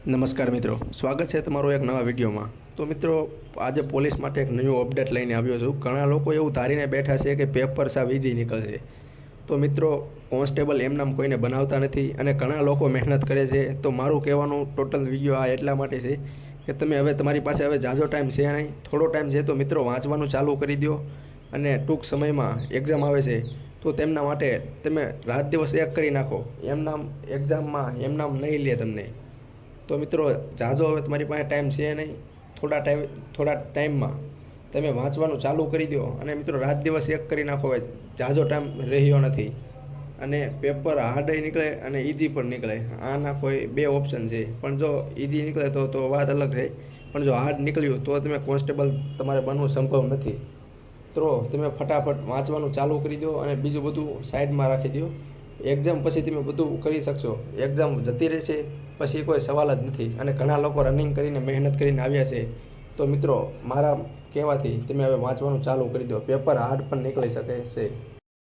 નમસ્કાર મિત્રો, સ્વાગત છે તમારો એક નવા વિડીયોમાં। તો મિત્રો, આજે પોલીસ માટે એક નવું અપડેટ લઈને આવ્યો છું। ઘણા લોકો એવું ધારીને બેઠા છે કે પેપર સાવ ઇઝી નીકળશે। તો મિત્રો, કોન્સ્ટેબલ એમનામ કોઈને બનાવતા નથી અને ઘણા લોકો મહેનત કરે છે। તો મારું કહેવાનું ટોટલ વિડીયો આ એટલા માટે છે કે તમે હવે તમારી પાસે હવે ઝાઝો ટાઈમ છે નહીં, થોડો ટાઈમ છે તો મિત્રો વાંચવાનું ચાલુ કરી દો અને ટૂંક સમયમાં એક્ઝામ આવે છે તો તેમના માટે તમે રાત દિવસ એક કરી નાખો। એમનામ એક્ઝામમાં એમનામ નહીં લે તમને। તો મિત્રો, ઝાઝો હવે તમારી પાસે ટાઈમ છે નહીં, થોડા ટાઈમમાં તમે વાંચવાનું ચાલુ કરી દો અને મિત્રો રાત દિવસ એક કરી નાખો। હવે ઝાઝો ટાઈમ રહ્યો નથી અને પેપર હાર્ડય નીકળે અને ઇઝી પણ નીકળે। આના કોઈ બે ઓપ્શન છે, પણ જો ઇઝી નીકળે તો વાત અલગ છે, પણ જો હાર્ડ નીકળ્યું તો તમે કોન્સ્ટેબલ તમારે બનવું સંભવ નથી। તો તમે ફટાફટ વાંચવાનું ચાલુ કરી દો અને બીજું બધું સાઈડમાં રાખી દો। એક્ઝામ પછી તમે બધું કરી શકશો। એક્ઝામ જતી રહેશે પછી કોઈ સવાલ જ નથી અને ઘણા લોકો રનિંગ કરીને મહેનત કરીને આવ્યા છે। તો મિત્રો, મારા કહેવાથી તમે હવે વાંચવાનું ચાલુ કરી દો, પેપર હાર્ડ પણ નીકળી શકે છે।